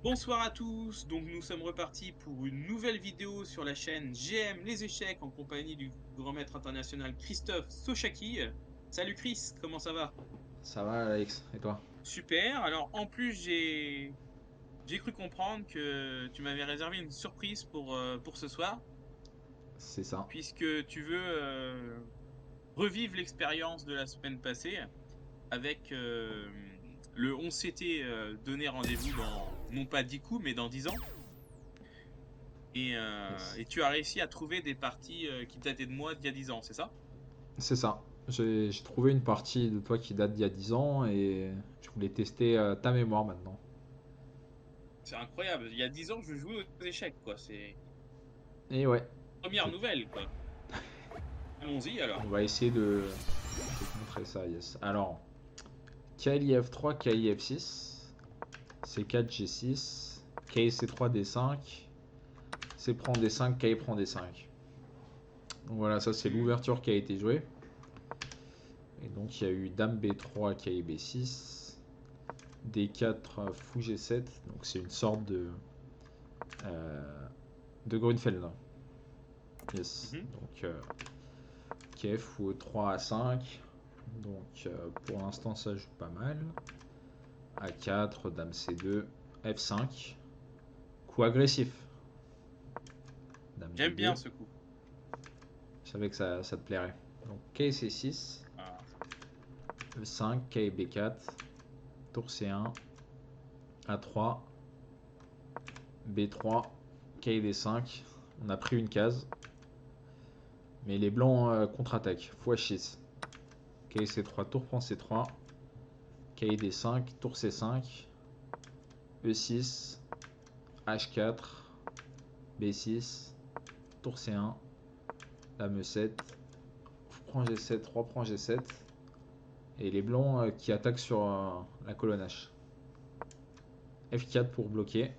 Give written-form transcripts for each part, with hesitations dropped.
Bonsoir à tous, donc nous sommes repartis pour une nouvelle vidéo sur la chaîne GM les échecs en compagnie du grand maître international Christophe Sochaki. Salut Chris, comment ça va? Ça va, Alex, et toi? Super, alors en plus j'ai cru comprendre que tu m'avais réservé une surprise pour ce soir, C'est ça. puisque tu veux revivre l'expérience de la semaine passée avec on s'était donné rendez-vous dans non pas 10 coups mais dans 10 ans. Yes. Et tu as réussi à trouver des parties qui dataient de moi d'il y a 10 ans, c'est ça? C'est ça. J'ai trouvé une partie de toi qui date d'il y a 10 ans et je voulais tester ta mémoire maintenant. C'est incroyable. Il y a 10 ans, je jouais aux échecs, quoi. C'est Et ouais, première je- nouvelle, quoi. Allons-y alors. on va essayer de te montrer ça, yes. Alors, KLIF3, KIF6, C4, G6, KC3, D5, C prend D5, KI prend D5. Donc voilà, ça c'est Mhm. l'ouverture qui a été jouée. Et donc il y a eu Dame B3, KI B6, D4, Fou G7, donc c'est une sorte euh, de Grunfeld. Yes. Mhm. Donc ok, Fou 3 à 5. Donc pour l'instant ça joue pas mal. A4, Dame C2, F5. Coup agressif. Dame J'aime bien D2. ce coup. Je savais que ça te plairait. Donc K C6, Ah. E5, K B4, Tour C1, A3, B3, K D5. On a pris une case. Mais les blancs contre-attaquent. Fou H6. K C3, tour prend C3. K D5, tour C5. E6, H4, B6, tour C1, Dame E7, Fou prend G7, Roi prend G7. Et les blancs qui attaquent sur la colonne H. F4 pour bloquer.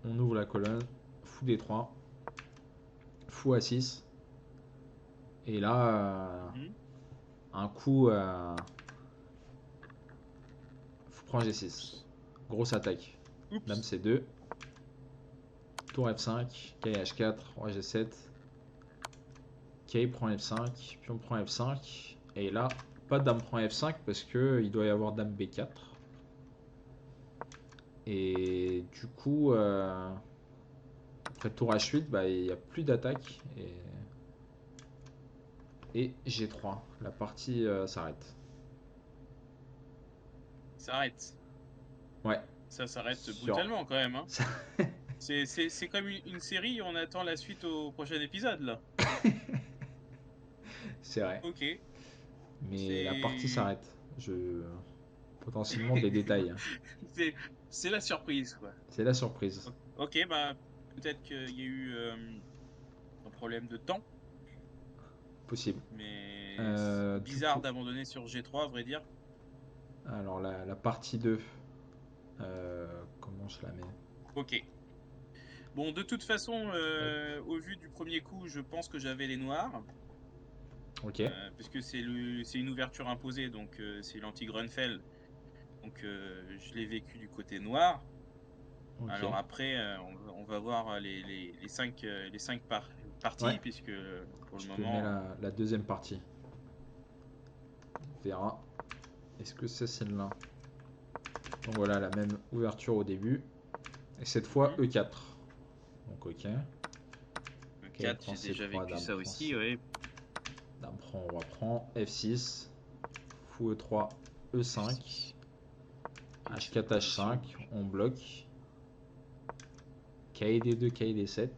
On ouvre la colonne. Fou D3. Fou A6. Et là, Mhm. un coup, Fou prend G6. Oups. Grosse attaque. Dame Oups. C2. Tour F5. K H4. Roi G7. K prend F5. Pion prend F5. Et là, pas Dame prend F5 parce que il doit y avoir Dame B4. Et du coup, après tour H8, bah, il n'y a plus d'attaque. Et G3. La partie s'arrête. Ça arrête. Ouais. Ça s'arrête Sur... brutalement quand même, hein. C'est comme une série, on attend la suite au prochain épisode, là. C'est vrai. Ok. Mais la partie C'est... s'arrête. Potentiellement des détails, hein. c'est c'est la surprise, quoi. C'est la surprise. Ok, bah peut-être qu'il y a eu un problème de temps. Possible. Mais c'est Du bizarre coup, d'abandonner sur G3, à vrai dire. alors la partie 2, comment je la mets? Ok. Bon, de toute façon, Hop. au vu du premier coup, je pense que j'avais les noirs, Ok. puisque c'est une ouverture imposée, donc c'est l'anti-Grunfeld. Donc je l'ai vécu du côté noir. Ok. Alors après, on va voir les cinq Ouais. parties, puisque pour le Je te mets moment, la deuxième partie. On verra. Est-ce que c'est celle-là? Donc voilà, la même ouverture au début. Et cette fois, E4. Donc ok. le Ok, quatre, prend j'ai déjà C3, vécu Dame ça prend aussi, C. oui. Dame prend, Roi prend. F6. Fou E3, E5. F6. Et cette H4, position. H5. On bloque. KD2, KD7.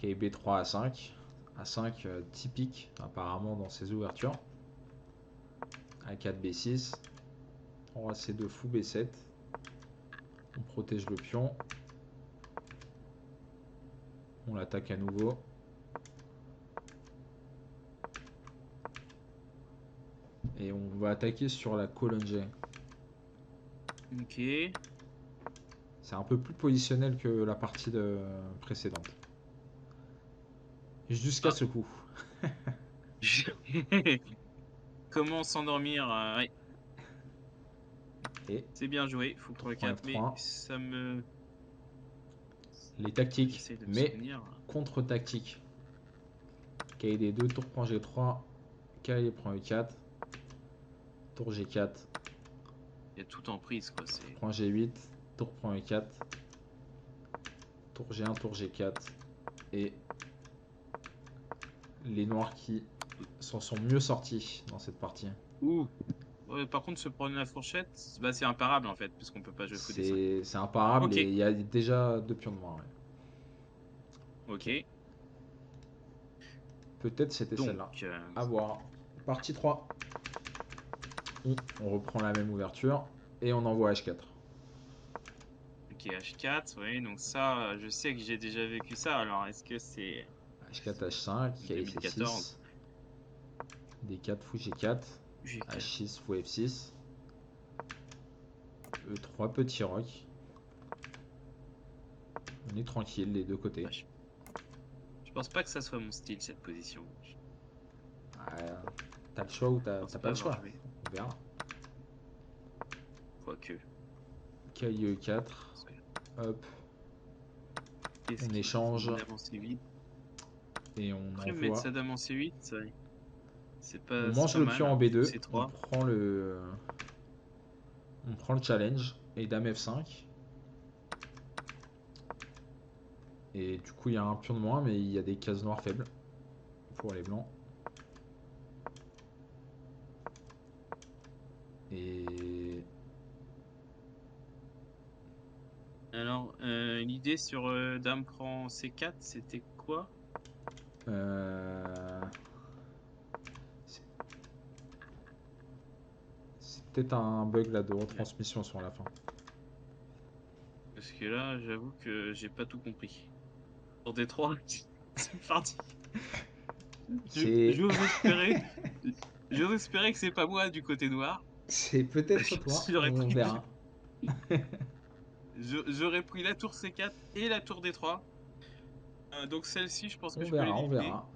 KB3 A5. A5 typique apparemment dans ces ouvertures. A4, B6. Roi C2, Fou B7. On protège le pion. On l'attaque à nouveau. Et on va attaquer sur la colonne G. Ok. C'est un peu plus positionnel que la partie précédente. Jusqu'à Ah. ce coup. Comment s'endormir, ouais. Et C'est bien joué, fou pour le prend 4, mais F3. ça me... Les tactiques, J'essaie de me mais souvenir. contre-tactique. Cahier 2, tour prend G3, cahier prend E4, tour G4, Il y a tout en prise, quoi. tour prend G8, tour prend E4, tour G1, tour G4, et les noirs qui s'en sont mieux sortis dans cette partie. Ouh. Ouais, par contre, se prendre la fourchette, bah, c'est imparable en fait, puisqu'on peut pas jouer fou D5. C'est imparable Ok, et il y a déjà 2 pions de moins. Ouais. ok. Peut-être c'était Donc, celle-là. À voir. Partie 3. On reprend la même ouverture et on envoie H4. ok, H4, oui, donc ça, je sais que j'ai déjà vécu ça. Alors, est-ce que c'est H4, H5, cahier 2014? C6, D4, fou G4, G4. H6, fou F6, E3, petit roc. On est tranquille les deux côtés. Bah, je pense pas que ça soit mon style, cette position. T'as le choix ou Je t'as pense pas pas le avoir choix. joué. On verra. Quoique. Cahier E4, hop, Qu'est-ce on qu'il échange une dame en C8. et on Après, mettre envoie. sa dame en C8, c'est On c'est mange pas le mal, pion en hein. Fou B2, C3. on prend le challenge et dame F5. Et du coup, il y a un pion de moins, mais il y a des cases noires faibles pour les blancs. Et Alors, l'idée sur dame prend C4, c'était quoi? euh, c'est peut-être un bug là de retransmission sur la fin. Parce que là, j'avoue que j'ai pas tout compris. Pour D3, c'est parti. C'est J'ose espérer, j'ose espérer que c'est pas moi du côté noir. c'est peut-être toi, J'aurais on pris, verra. j'aurais pris la tour C4 et la tour D3. Donc celle-ci, je pense que On je peux verra, on l'éliminer. verra.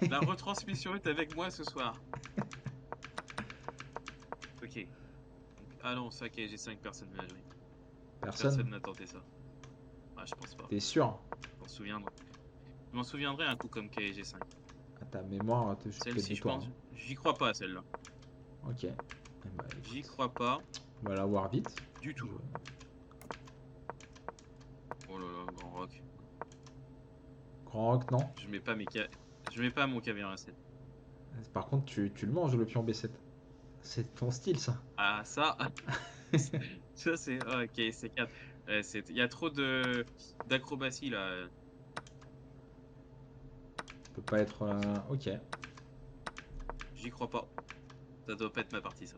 La retransmission est avec moi ce soir. Ok. Donc, ah non, ça, ok, j'ai 5 personnes à jouer. Personne? Personne n'a tenté ça. Ah, je pense pas. T'es sûr? Je m'en souviendrai. Je m'en souviendrai un coup comme KG5. À ta mémoire te joue peut-être Celle-ci, des je tours. pense. J'y crois pas à celle-là. Ok. Eh bah, J'y écoute, crois pas on va la voir vite. du Je- tout. Oh là là, grand rock. Grand rock, non? Je mets pas je mets pas mon caviar 7. Par contre, tu le manges le pion B7. C'est ton style, ça. Ah, ça. Ça, c'est. Ah, ok, c'est 4. Il y a trop d'acrobatie là. Peut pas être. Ok. J'y crois pas. Ça doit pas être ma partie, ça.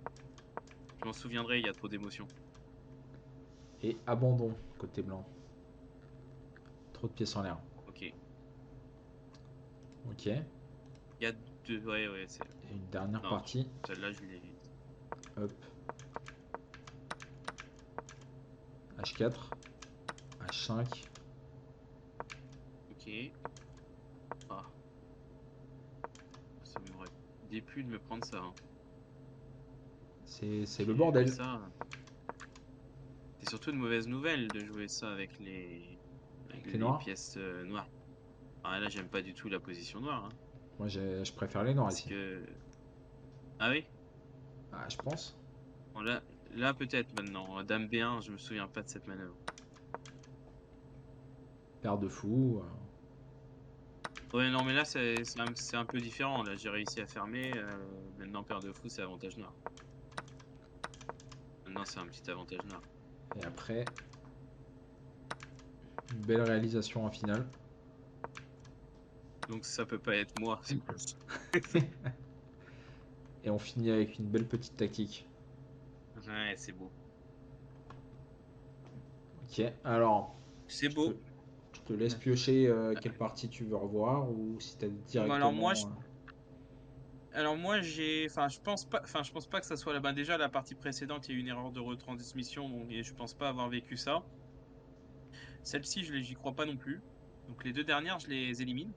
Je m'en souviendrai, il y a trop d'émotions. Et abandon côté blanc. Trop de pièces en l'air. Ok. Il Ok. Et y a deux. Ouais, ouais, c'est. une dernière Non, partie. celle-là, je l'ai. Hop. H4. H5. Ok. Ah, ça m'aurait déplu de me prendre ça, hein. C'est le J'ai joué bordel. ça. C'est surtout une mauvaise nouvelle de jouer ça avec Avec les les noirs. pièces noires. Ah, là, j'aime pas du tout la position noire, hein. Moi, je préfère les noirs Parce ici. que. Ah oui? Ah, je pense. Bon, là peut-être maintenant. Dame B1, je me souviens pas de cette manœuvre. Paire de fous. Ouais, non, mais là, c'est un peu différent. Là, j'ai réussi à fermer. Maintenant, paire de fou, c'est avantage noir. Maintenant, c'est un petit avantage noir. Et après, une belle réalisation en finale. Donc, ça peut pas être moi. Et on finit avec une belle petite tactique. Ouais, c'est beau. Ok, alors, C'est je te, beau. je te laisse piocher quelle partie tu veux revoir ou si tu as Bon, alors moi, directement. je pense pas que ça soit là-bas. Déjà, la partie précédente, il y a eu une erreur de retransmission, donc et je pense pas avoir vécu ça. Celle-ci, j'y crois pas non plus. Donc les deux dernières, je les élimine.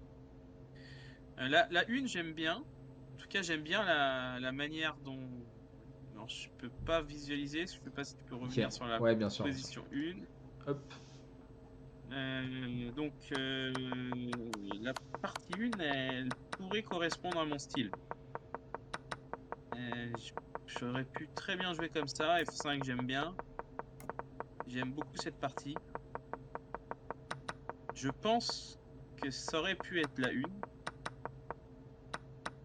La une, j'aime bien. En tout cas, j'aime bien la manière dont. Alors, je peux pas visualiser. Je sais pas si tu peux Ok. revenir sur la Ouais, bien sûr, bien sûr. position 1. Hop. Donc, la partie 1, elle pourrait correspondre à mon style. J'aurais pu très bien jouer comme ça. F5, j'aime bien. J'aime beaucoup cette partie. Je pense que ça aurait pu être la 1.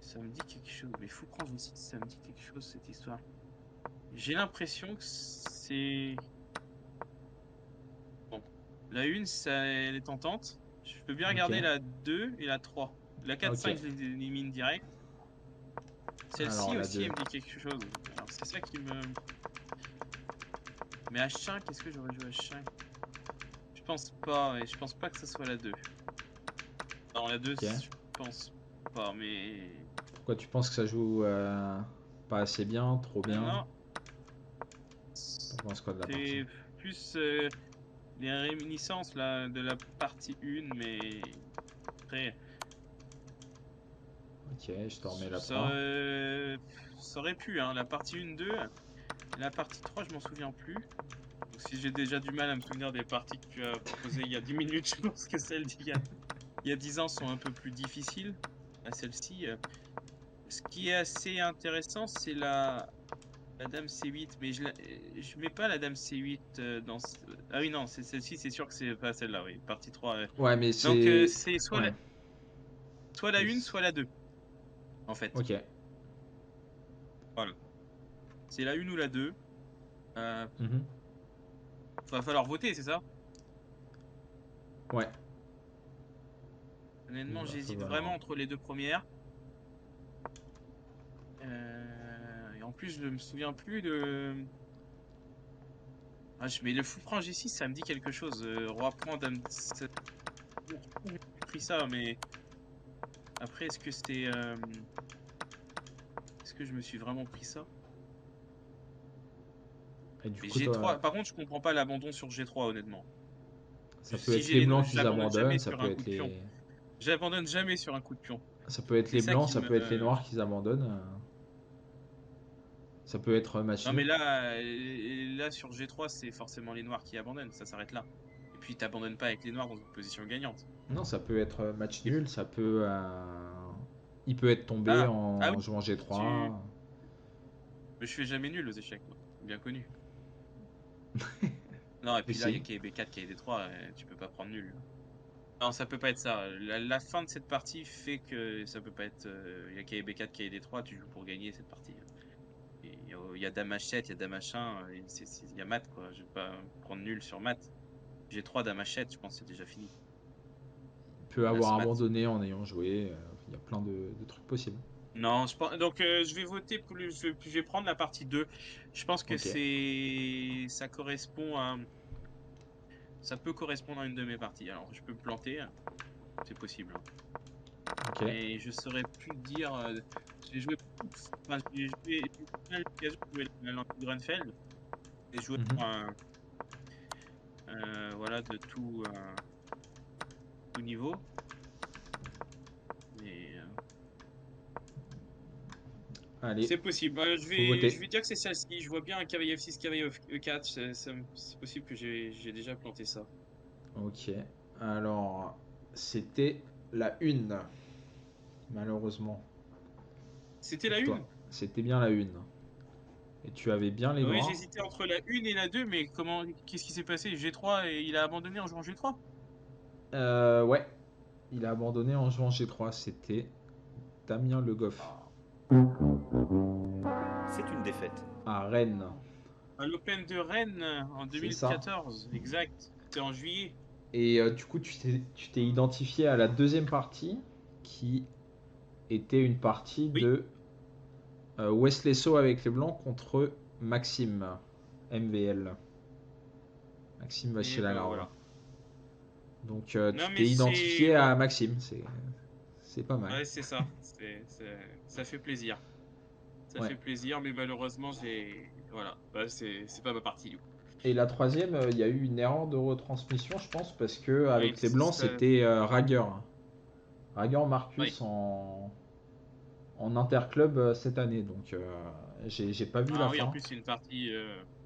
Ça me dit quelque chose. Mais fou prendre aussi, ça me dit quelque chose, cette histoire. J'ai l'impression que c'est... Bon. La 1, elle est tentante. Je peux bien Ok. regarder la 2 et la 3. La 4, Ok. 5, je les élimine direct. Alors Celle-ci la aussi, 2. elle me dit quelque chose. Alors, c'est ça qui me... Mais H5, est-ce que j'aurais joué H5? Je pense pas, et je pense pas que ce soit la 2. Non, la 2, Ok. je pense pas, mais... Pourquoi tu penses que ça joue pas assez bien, trop bien? Non, T'en penses quoi de la partie? c'est plus les réminiscences là, de la partie 1, mais après, Ok, je te remets la ça 3. aurait, ça aurait pu, hein, la partie 1, 2, la partie 3, je m'en souviens plus. Donc si j'ai déjà du mal à me souvenir des parties que tu as proposées il y a 10 minutes, je pense que celles il y a 10 ans sont un peu plus difficiles. À celle-ci, ce qui est assez intéressant, c'est la dame C8, mais je mets pas la dame C8 dans... Ah oui, non, c'est celle-ci, c'est sûr que c'est pas celle-là, oui, partie 3. Ouais. Ouais, mais Donc, c'est... c'est Ouais. soit la 1, soit la 2, en fait. Ok. Voilà. C'est la 1 ou la 2. Mhm. Va falloir voter, c'est ça? Ouais. Il Honnêtement, va j'hésite vraiment falloir... entre les deux premières. Et en plus, je me souviens plus de... Ah, mais le fou prend G6, ça me dit quelque chose. Roi prend dame... J'ai pris ça, mais après, est-ce que c'est... Est-ce que je me suis vraiment pris ça? Et du Mais coup, toi, G3, par contre, je comprends pas l'abandon sur G3, honnêtement. ça peut Si être j'ai les les, blancs qui j'abandonne jamais abandonnent, ça sur peut un coup être de pion. les... J'abandonne jamais sur un coup de pion. Ça peut être C'est les ça blancs, qui ça me. peut être les noirs qui abandonnent. Ça peut être match Non, mais nul. là sur G3, c'est forcément les noirs qui abandonnent. Ça s'arrête là. Et puis, t'abandonnes pas avec les noirs dans une position gagnante. Non, ça peut être match Et- nul, ça peut... Il peut être tombé ah en oui, jouant tu. G3. Mais je fais jamais nul aux échecs, moi. Bien connu. Non, et puis là, il y a Essaye. KB4, KD3, tu peux pas prendre nul. Non, ça peut pas être ça. La fin de cette partie fait que ça peut pas être. Il y a KB4, KD3, tu joues pour gagner cette partie. Il y a dame H7, il y a dame H1, il y a mat, quoi. Je vais pas prendre nul sur mat. J'ai 3 dame H7, je pense que c'est déjà fini. Il peut avoir As-mat. abandonné en ayant joué. Il y a plein de trucs possibles. Non, donc je vais voter pour je vais prendre la partie 2. Je pense que Ok. ça correspond à ça peut correspondre à une de mes parties. Alors je peux me planter, hein, c'est possible, hein. Ok. Mais je saurais plus dire j'ai joué enfin, j'ai eu pas mal l'occasion de jouer la Land Grunfeld et jouer Mhm. voilà de tout niveau. Mais Allez, c'est possible. faut Je voter. vais dire que c'est celle-ci. Je vois bien un cavalier F6, cavalier E4. C'est possible que j'ai déjà planté ça. Ok. Alors, c'était la une, malheureusement, C'était la pour toi. une. C'était bien la une. Et tu avais bien les Oui, noirs. j'hésitais entre la une et la 2, mais qu'est-ce qui s'est passé? G3 et il a abandonné en jouant G3? Ouais, il a abandonné en jouant G3. C'était Damien Le Goff Ah. C'est une défaite. à Rennes. À l'Open de Rennes en C'est ça. 2014, exact. C'était en juillet. Et du coup, tu t'es identifié à la deuxième partie qui était une partie Oui. de Wesley So avec les blancs contre Maxime MVL. Maxime Et ben Vachier-Lagarde. voilà. Donc Non, tu mais t'es c'est. identifié Bon. à Maxime, c'est pas mal. Ouais, c'est ça. Ça fait plaisir. Ça Ouais. fait plaisir, mais malheureusement, j'ai. Voilà. Bah, c'est pas ma partie, du coup. Et la troisième, il y a eu une erreur de retransmission, je pense, parce que Oui, avec les blancs, c'était Rager. Rager oui. Marcus en en interclub cette année, donc j'ai pas vu la Ah oui, en fin. plus, c'est une partie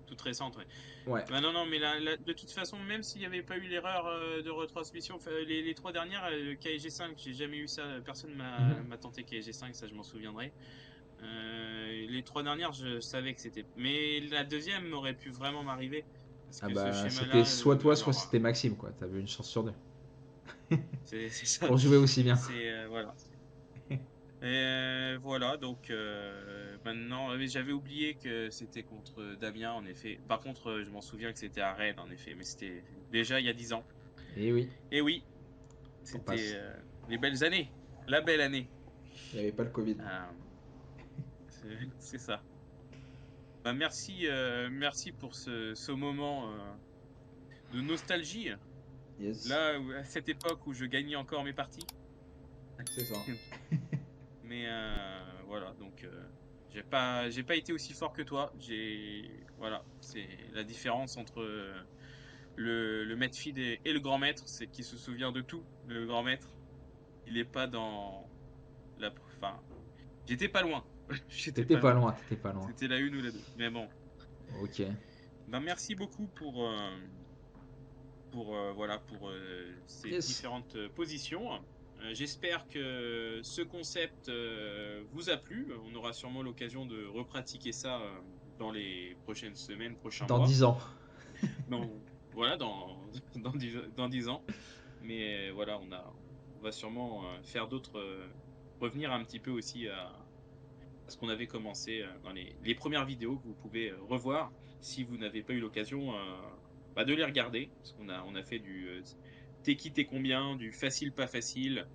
toute récente. Ouais. Ouais. Bah non, non, mais de toute façon, même s'il n'y avait pas eu l'erreur de retransmission, enfin, les trois dernières, KSG5, j'ai jamais eu ça. Personne Mhm. m'a tenté KSG5, ça je m'en souviendrai. Les trois dernières, je savais que c'était. Mais la deuxième aurait pu vraiment m'arriver. Parce Ah que ce bah c'était schéma-là, soit toi, soit alors, c'était Maxime, quoi. T'avais une chance sur deux. c'est ça. Pour jouer aussi bien. C'est voilà. Et voilà, donc maintenant, mais j'avais oublié que c'était contre Damien, en effet. Par contre, je m'en souviens que c'était à Rennes, en effet, mais c'était déjà il y a 10 ans. Et oui, Et oui, t'en c'était passes. les belles années, la belle année. Il n'y avait pas le Covid. Euh, c'est ça. Bah, merci, merci pour ce moment de nostalgie. Yes, Là, à cette époque où je gagnais encore mes parties. c'est ça. Mais voilà, donc j'ai pas été aussi fort que toi. Voilà, c'est la différence entre le maître feed et le grand maître, c'est qu'il se souvient de tout. Le grand maître, il est pas dans enfin, j'étais pas loin. J'étais T'étais pas pas loin. loin, t'étais pas loin. C'était la une ou la deux. Mais bon, Ok. ben merci beaucoup pour voilà pour ces Yes. différentes positions. J'espère que ce concept vous a plu. On aura sûrement l'occasion de repratiquer ça dans les prochaines semaines, prochains Dans mois. 10 ans. Donc voilà, dans 10 ans. Mais voilà, on va sûrement faire d'autres, revenir un petit peu aussi à ce qu'on avait commencé dans les premières vidéos que vous pouvez revoir si vous n'avez pas eu l'occasion bah, de les regarder. Parce on a fait du t'es qui, t'es combien, du facile, pas facile,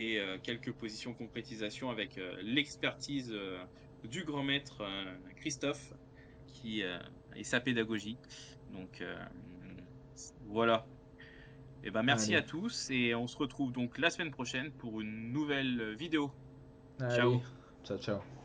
et quelques positions concrétisation avec l'expertise du grand maître Christophe qui et sa pédagogie. Donc voilà. Et ben merci Allez. à tous et on se retrouve donc la semaine prochaine pour une nouvelle vidéo. Allez. Ciao. Ciao, ciao.